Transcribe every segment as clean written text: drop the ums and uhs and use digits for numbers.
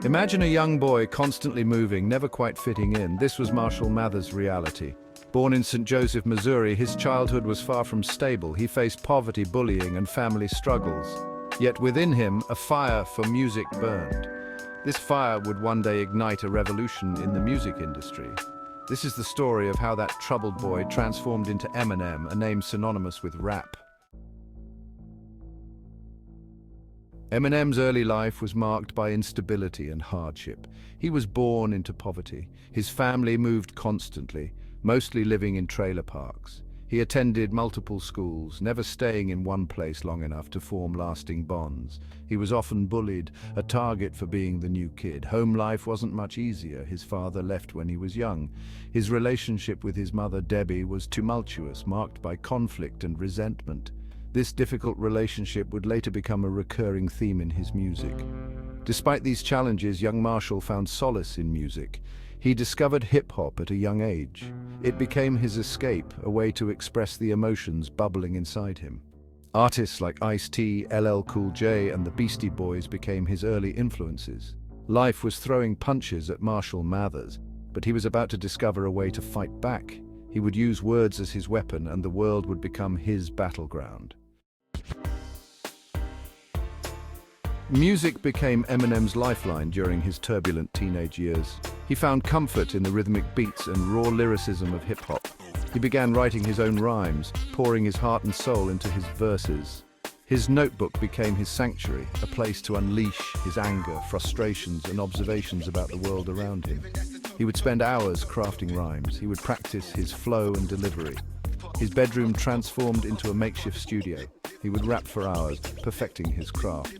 Imagine a young boy constantly moving, never quite fitting in. This was Marshall Mathers' reality. Born in St. Joseph, Missouri, his childhood was far from stable. He faced poverty, bullying, and family struggles. Yet within him, a fire for music burned. This fire would one day ignite a revolution in the music industry. This is the story of how that troubled boy transformed into Eminem, a name synonymous with rap. Eminem's early life was marked by instability and hardship. He was born into poverty. His family moved constantly, mostly living in trailer parks. He attended multiple schools, never staying in one place long enough to form lasting bonds. He was often bullied, a target for being the new kid. Home life wasn't much easier. His father left when he was young. His relationship with his mother, Debbie, was tumultuous, marked by conflict and resentment. This difficult relationship would later become a recurring theme in his music. Despite these challenges, young Marshall found solace in music. He discovered hip-hop at a young age. It became his escape, a way to express the emotions bubbling inside him. Artists like Ice-T, LL Cool J, and the Beastie Boys became his early influences. Life was throwing punches at Marshall Mathers, but he was about to discover a way to fight back. He would use words as his weapon, and the world would become his battleground. Music became Eminem's lifeline during his turbulent teenage years. He found comfort in the rhythmic beats and raw lyricism of hip-hop. He began writing his own rhymes, pouring his heart and soul into his verses. His notebook became his sanctuary, a place to unleash his anger, frustrations, and observations about the world around him. He would spend hours crafting rhymes. He would practice his flow and delivery. His bedroom transformed into a makeshift studio. He would rap for hours, perfecting his craft.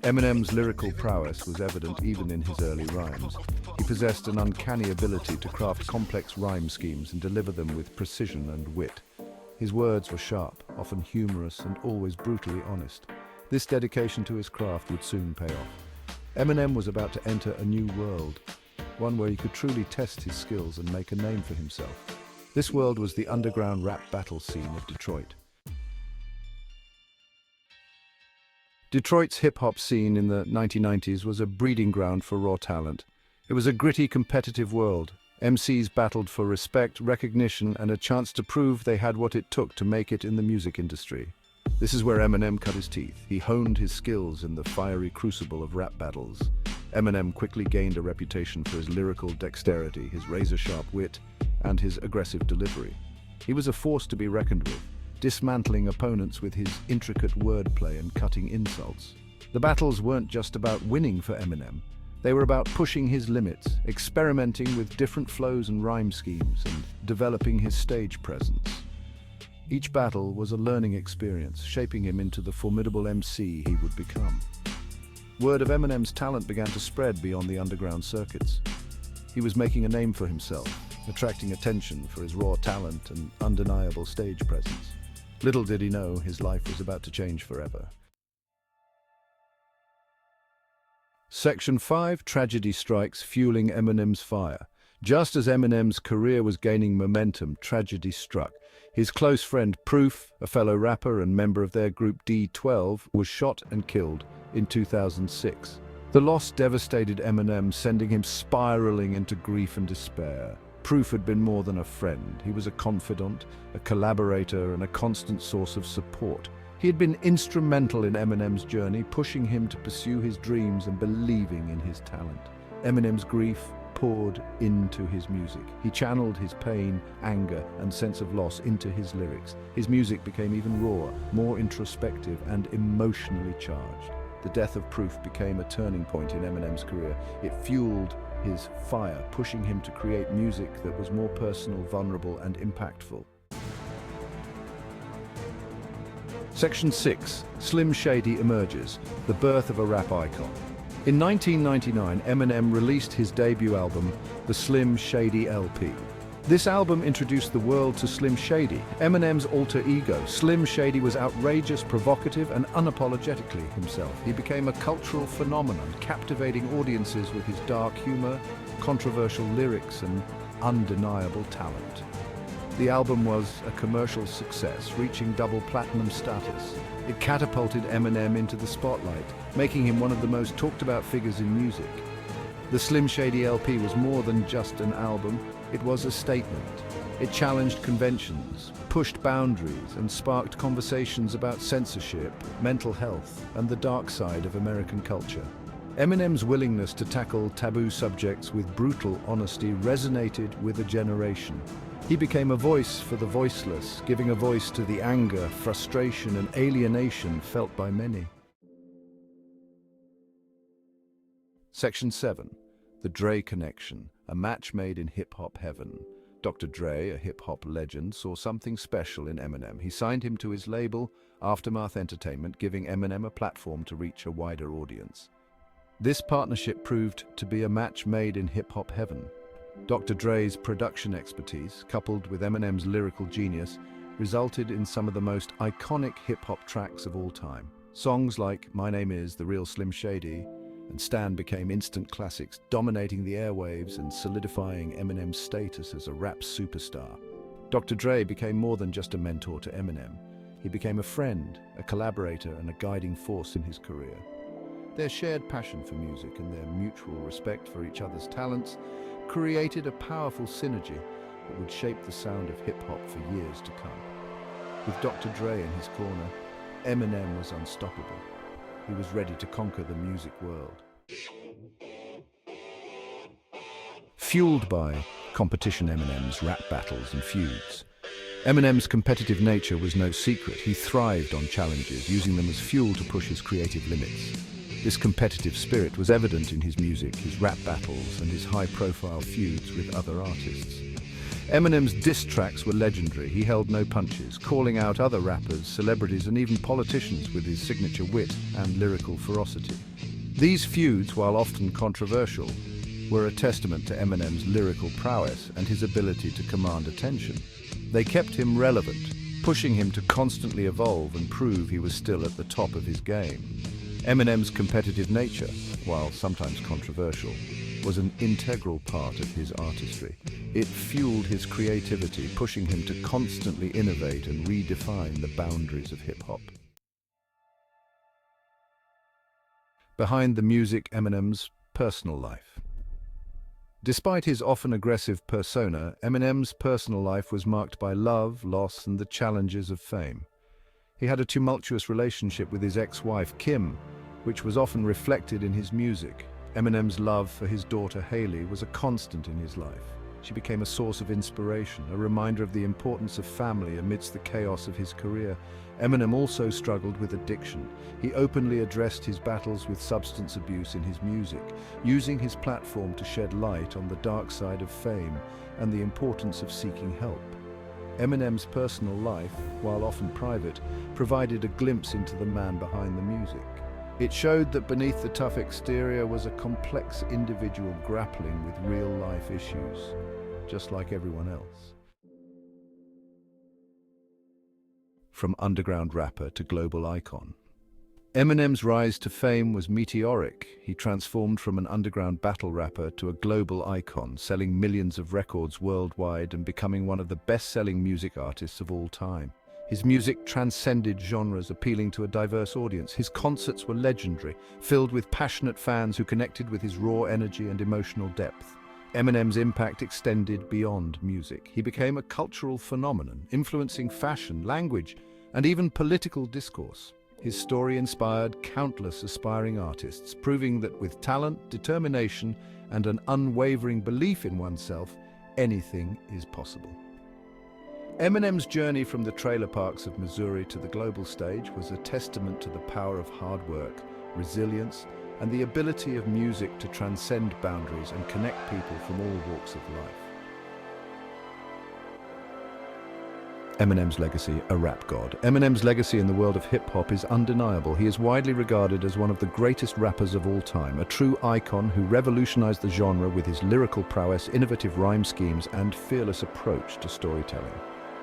Eminem's lyrical prowess was evident even in his early rhymes. He possessed an uncanny ability to craft complex rhyme schemes and deliver them with precision and wit. His words were sharp, often humorous, and always brutally honest. This dedication to his craft would soon pay off. Eminem was about to enter a new world, one where he could truly test his skills and make a name for himself. This world was the underground rap battle scene of Detroit. Detroit's hip-hop scene in the 1990s was a breeding ground for raw talent. It was a gritty, competitive world. MCs battled for respect, recognition, and a chance to prove they had what it took to make it in the music industry. This is where Eminem cut his teeth. He honed his skills in the fiery crucible of rap battles. Eminem quickly gained a reputation for his lyrical dexterity, his razor-sharp wit, and his aggressive delivery. He was a force to be reckoned with, dismantling opponents with his intricate wordplay and cutting insults. The battles weren't just about winning for Eminem. They were about pushing his limits, experimenting with different flows and rhyme schemes, and developing his stage presence. Each battle was a learning experience, shaping him into the formidable MC he would become. Word of Eminem's talent began to spread beyond the underground circuits. He was making a name for himself, attracting attention for his raw talent and undeniable stage presence. Little did he know his life was about to change forever. Section 5, Tragedy Strikes, fueling Eminem's fire. Just as Eminem's career was gaining momentum, tragedy struck. His close friend Proof, a fellow rapper and member of their group D12, was shot and killed in 2006. The loss devastated Eminem, sending him spiraling into grief and despair. Proof had been more than a friend. He was a confidant, a collaborator, and a constant source of support. He had been instrumental in Eminem's journey, pushing him to pursue his dreams and believing in his talent. Eminem's grief poured into his music. He channeled his pain, anger, and sense of loss into his lyrics. His music became even rawer, more introspective, and emotionally charged. The death of Proof became a turning point in Eminem's career. It fueled his fire, pushing him to create music that was more personal, vulnerable, and impactful. Section 6. Slim Shady emerges, the birth of a rap icon. In 1999, Eminem released his debut album, the Slim Shady LP. This album introduced the world to Slim Shady, Eminem's alter ego. Slim Shady was outrageous, provocative, and unapologetically himself. He became a cultural phenomenon, captivating audiences with his dark humor, controversial lyrics, and undeniable talent. The album was a commercial success, reaching double platinum status. It catapulted Eminem into the spotlight, making him one of the most talked about figures in music. The Slim Shady LP was more than just an album, it was a statement. It challenged conventions, pushed boundaries, and sparked conversations about censorship, mental health, and the dark side of American culture. Eminem's willingness to tackle taboo subjects with brutal honesty resonated with a generation. He became a voice for the voiceless, giving a voice to the anger, frustration, and alienation felt by many. Section 7. The Dre Connection, a match made in hip-hop heaven. Dr. Dre, a hip-hop legend, saw something special in Eminem. He signed him to his label, Aftermath Entertainment, giving Eminem a platform to reach a wider audience. This partnership proved to be a match made in hip-hop heaven. Dr. Dre's production expertise, coupled with Eminem's lyrical genius, resulted in some of the most iconic hip-hop tracks of all time. Songs like My Name Is, The Real Slim Shady, and Stan became instant classics, dominating the airwaves and solidifying Eminem's status as a rap superstar. Dr. Dre became more than just a mentor to Eminem. He became a friend, a collaborator, and a guiding force in his career. Their shared passion for music and their mutual respect for each other's talents created a powerful synergy that would shape the sound of hip-hop for years to come. With Dr. Dre in his corner, Eminem was unstoppable. He was ready to conquer the music world. Fueled by competition, Eminem's rap battles and feuds. Eminem's competitive nature was no secret. He thrived on challenges, using them as fuel to push his creative limits. This competitive spirit was evident in his music, his rap battles, and his high-profile feuds with other artists. Eminem's diss tracks were legendary. He held no punches, calling out other rappers, celebrities, and even politicians with his signature wit and lyrical ferocity. These feuds, while often controversial, were a testament to Eminem's lyrical prowess and his ability to command attention. They kept him relevant, pushing him to constantly evolve and prove he was still at the top of his game. Eminem's competitive nature, while sometimes controversial, was an integral part of his artistry. It fueled his creativity, pushing him to constantly innovate and redefine the boundaries of hip-hop. Behind the music, Eminem's personal life. Despite his often aggressive persona, Eminem's personal life was marked by love, loss, and the challenges of fame. He had a tumultuous relationship with his ex-wife, Kim, which was often reflected in his music. Eminem's love for his daughter, Haley, was a constant in his life. She became a source of inspiration, a reminder of the importance of family amidst the chaos of his career. Eminem also struggled with addiction. He openly addressed his battles with substance abuse in his music, using his platform to shed light on the dark side of fame and the importance of seeking help. Eminem's personal life, while often private, provided a glimpse into the man behind the music. It showed that beneath the tough exterior was a complex individual grappling with real-life issues, just like everyone else. From underground rapper to global icon. Eminem's rise to fame was meteoric. He transformed from an underground battle rapper to a global icon, selling millions of records worldwide and becoming one of the best-selling music artists of all time. His music transcended genres, appealing to a diverse audience. His concerts were legendary, filled with passionate fans who connected with his raw energy and emotional depth. Eminem's impact extended beyond music. He became a cultural phenomenon, influencing fashion, language, and even political discourse. His story inspired countless aspiring artists, proving that with talent, determination, and an unwavering belief in oneself, anything is possible. Eminem's journey from the trailer parks of Missouri to the global stage was a testament to the power of hard work, resilience, and the ability of music to transcend boundaries and connect people from all walks of life. Eminem's legacy, a rap god. Eminem's legacy in the world of hip-hop is undeniable. He is widely regarded as one of the greatest rappers of all time, a true icon who revolutionized the genre with his lyrical prowess, innovative rhyme schemes, and fearless approach to storytelling.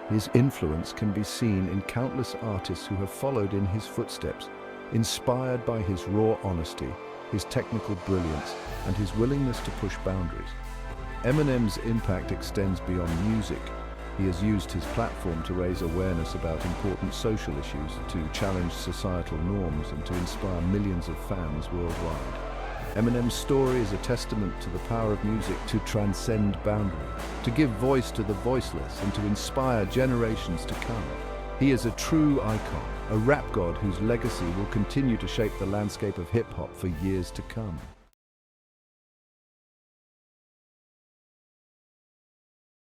His influence can be seen in countless artists who have followed in his footsteps, inspired by his raw honesty, his technical brilliance, and his willingness to push boundaries. Eminem's impact extends beyond music. He has used his platform to raise awareness about important social issues, to challenge societal norms, and to inspire millions of fans worldwide. Eminem's story is a testament to the power of music to transcend boundaries, to give voice to the voiceless, and to inspire generations to come. He is a true icon, a rap god whose legacy will continue to shape the landscape of hip-hop for years to come.